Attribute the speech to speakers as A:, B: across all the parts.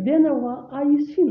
A: whenever I see।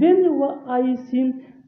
A: whenever I see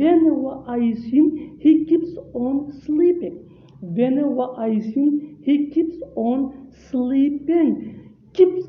A: whenever I see he keeps on sleeping, whenever I see he keeps on sleeping। keeps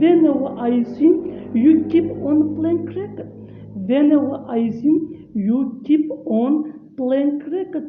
A: whenever I see you keep on playing cricket, whenever I see you keep on playing cricket।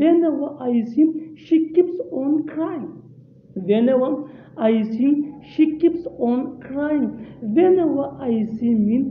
A: whenever I see she keeps on crying, whenever I see she keeps on crying। whenever I see mean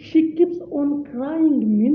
A: she keeps on crying mean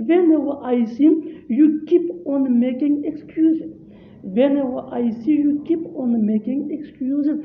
A: whenever I see you keep on making excuses, whenever I see you keep on making excuses।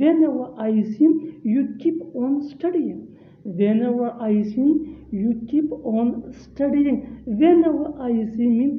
A: whenever I see you keep on studying, whenever I see you keep on studying। whenever I see mean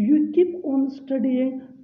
A: you keep on studying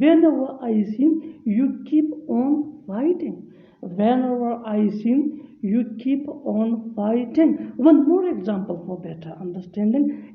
A: whenever I see you keep on fighting, whenever I see you keep on fighting। one more example for better understanding।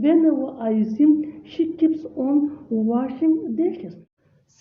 A: whenever I see she keeps on washing dishes।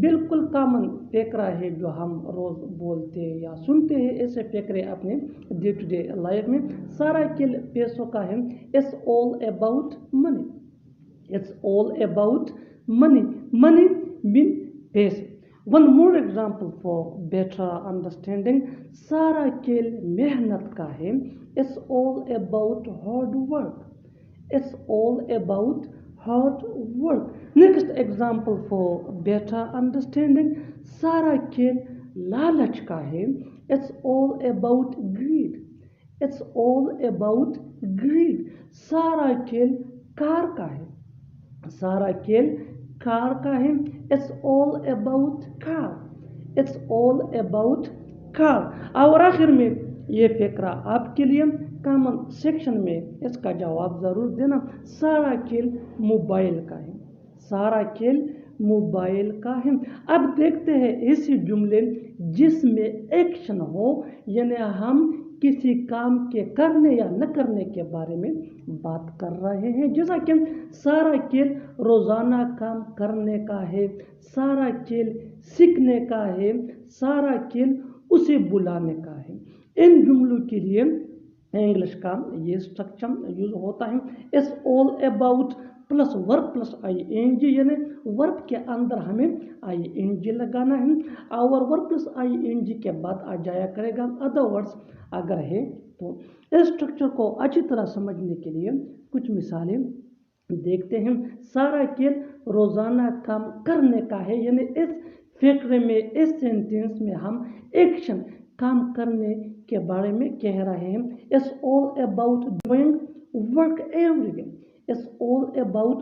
A: بالکل common فقرہ ہے جو ہم روز بولتے یا سنتے ہیں. ایسے فقرے اپنے ڈے ٹو ڈے لائف میں. سارا کھیل پیسوں کا ہے. It's all about money. It's all about money. Money means پیسے. One more example for better understanding. سارا کھیل محنت کا ہے. It's all about hard work. It's all about hard work. Next example for better understanding. سارا کھیل لالچ کا ہے. It's all about greed. It's all about greed. سارا کھیل کار کا ہے. سارا کھیل کار کا ہے. It's all about car. It's all about car. اور آخر میں یہ فقرہ آپ کے لیے کامن سیکشن میں اس کا جواب ضرور دینا. سارا کھیل موبائل کا ہے. سارا کھیل موبائل کا ہے. اب دیکھتے ہیں ایسی جملے جس میں ایکشن ہو, یعنی ہم کسی کام کے کرنے یا نہ کرنے کے بارے میں بات کر رہے ہیں. جیسا کہ سارا کھیل روزانہ کام کرنے کا ہے. سارا کھیل سیکھنے کا ہے. سارا کھیل اسے بلانے کا ہے. ان جملوں کے لیے انگلش کا یہ اسٹرکچر یوز ہوتا ہے. It's all about plus verb plus I N G, یعنی ورب کے اندر ہمیں آئی این جی لگانا ہے اور ورب پلس آئی این جی کے بعد آ جایا کرے گا ادر ورڈس اگر ہے تو. اس اسٹرکچر کو اچھی طرح سمجھنے کے لیے کچھ مثالیں دیکھتے ہیں. سارا کھیل روزانہ کام کرنے کا ہے, یعنی اس فقرے میں اس سینٹینس میں ہم ایکشن کام کرنے کے بارے میں کہہ رہے ہیں. It's all about doing work every day. It's all about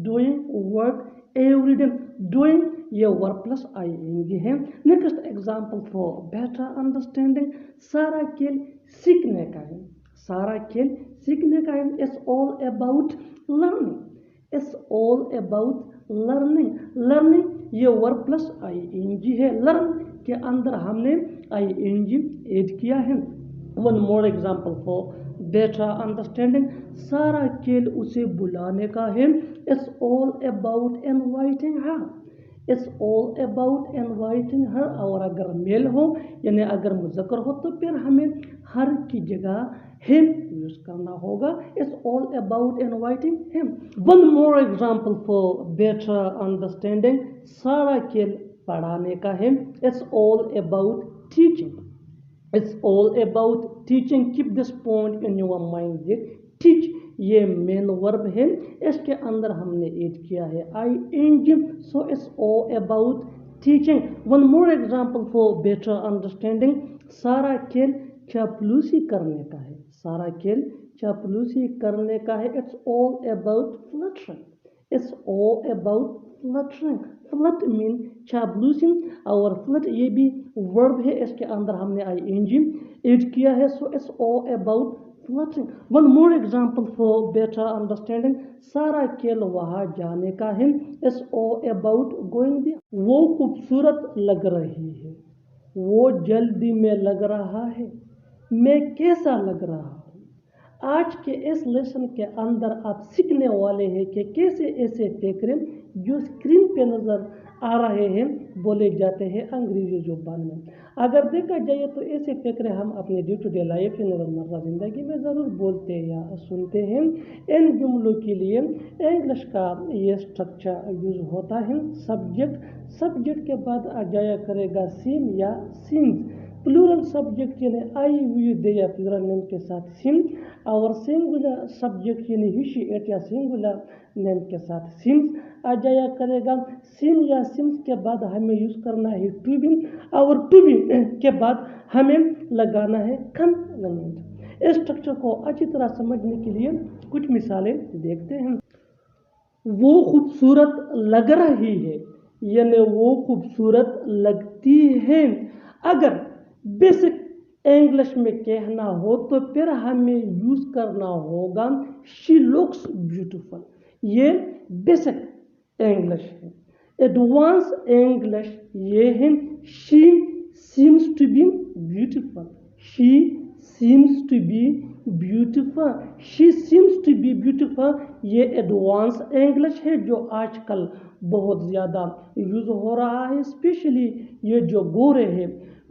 A: doing work every day. Doing یہ verb plus ing ہے. Next example for better understanding. سارا کھیل سیکھنے کا ہے. سارا کھیل سیکھنے کا ہے. It's all about learning. It's all about learning. Learning یہ verb plus ing ہے. Learn کے اندر ہم نے ing ایڈ کیا ہے. One more example for better understanding. سارا کھیل اسے بلانے کا ہے. It's all about inviting her. It's all about inviting her. اور اگر میل ہو یعنی اگر مذکر ہو تو پھر ہمیں ہر کی جگہ him یوز کرنا ہوگا. It's all about inviting him. One more example for better understanding. سارا کھیل پڑھانے کا ہے. It's all about teaching. It's all about teaching. Keep this point in your mind. Teach یہ مین ورب ہے. اس کے اندر ہم نے ایڈ کیا ہے I N G. So it's all about teaching. One more example for better understanding. سارا کھیل چاپلوسی کرنے کا ہے. سارا کھیل چاپلوسی کرنے کا ہے. It's all about flattering. It's all about flattering. فلٹ مین چاپلوسی اور فلٹ یہ بھی ورب ہے. اس کے اندر ہم نے آئی این جی ایڈ کیا ہے. So it's all about flattering. One more example for better understanding. سارا کھیل وہاں جانے کا ہے. It's all about going there. وہ خوبصورت لگ رہی ہے. وہ جلدی میں لگ رہا ہے. میں کیسا لگ رہا ہوں. آج کے اس لیسن کے اندر آپ سیکھنے والے ہیں کہ کیسے ایسے فقرے جو اسکرین پہ نظر آ رہے ہیں بولے جاتے ہیں انگریزی زبان میں. اگر دیکھا جائے تو ایسے فقرے ہم اپنے ڈے ٹو ڈے لائف یعنی روزمرہ زندگی میں ضرور بولتے یا سنتے ہیں. ان جملوں کے لیے انگلش کا یہ اسٹرکچر یوز ہوتا ہے. سبجیکٹ کے بعد آ جایا کرے گا سیم یا سینز. پلورل سبجیکٹ یعنی آئی وی دے یا پلورل نیم کے ساتھ سیم, اور سنگولر سبجیکٹ یعنی ہی شی اٹ یا سنگولر نیم کے ساتھ سیمز آ جایا کرے گا. سیم یا سیمز کے بعد ہمیں یوز کرنا ہے ٹو بی, اور ٹو بی کے بعد ہمیں لگانا ہے کمپلیمنٹ. اس اسٹرکچر کو اچھی طرح سمجھنے کے لیے کچھ مثالیں دیکھتے ہیں. وہ خوبصورت لگ رہی ہے یعنی وہ خوبصورت لگتی ہے. اگر بیسک انگلش میں کہنا ہو تو پھر ہمیں یوز کرنا ہوگا شی لکس بیوٹیفل. یہ بیسک انگلش ہے. ایڈوانس انگلش یہ ہے she seems to be beautiful. She seems to be beautiful. She seems to be beautiful. یہ ایڈوانس انگلش ہے جو آج کل بہت زیادہ یوز ہو رہا ہے، اسپیشلی یہ جو گورے ہیں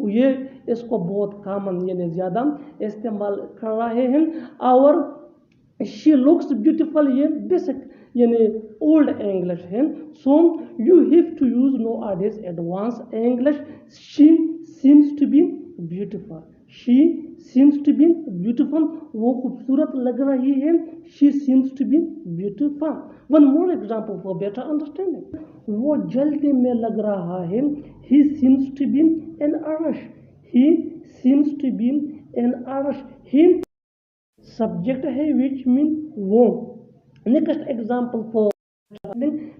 A: یہ اس کو بہت کامن یعنی زیادہ استعمال کر رہے ہیں. اور she looks beautiful یہ بیسک یعنی اولڈ انگلش ہے. So you have to use nowadays advance English. she seems to be beautiful. she seems to be beautiful. وہ خوبصورت لگ رہی ہے. she seems to be beautiful. one more example for better understanding. وہ جلدی میں لگ رہا ہے. he seems to be in a rush. he seems to be in a rush. he subject ہے which mean وہ. next example for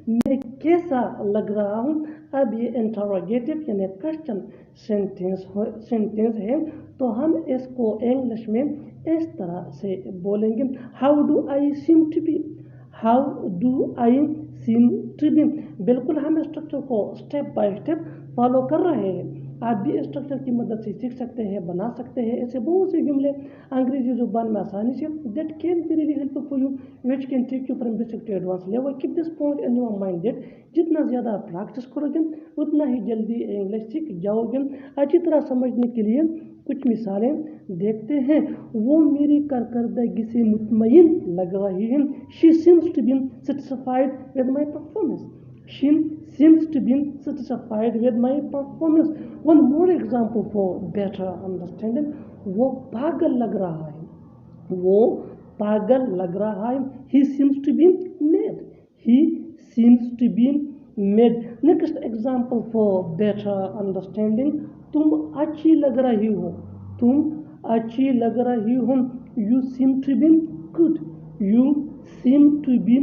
A: میں کیسا لگ رہا ہوں. اب یہ انٹروگیٹو یعنی کوشچن سینٹینس ہے تو ہم اس کو انگلش میں اس طرح سے بولیں گے. How do I seem to be. How do I seem to be. بالکل ہم اسٹرکچر کو اسٹیپ بائی اسٹیپ فالو کر رہے ہیں. آپ بھی اسٹرکچر کی مدد سے سیکھ سکتے ہیں، بنا سکتے ہیں ایسے بہت سے جملے انگریزی زبان میں آسانی سے that can be really help for you which can take you from basic to advance level. Keep this point in your mind that جتنا زیادہ آپ پریکٹس کرو گے اتنا ہی جلدی انگلش سیکھ جاؤ گے. اچھی طرح سمجھنے کے لیے کچھ مثالیں دیکھتے ہیں. وہ میری کارکردگی سے مطمئن لگ رہی ہے. she seems to be satisfied with my performance. she seems to be satisfied with my performance. one more example for better understanding. وہ پاگل لگ رہا ہے. وہ پاگل لگ رہا ہے. he seems to be mad. he seems to be mad. next example for better understanding. تم اچھی لگ رہی ہو. تم اچھی لگ رہی ہو. you seem to be good. you seem to be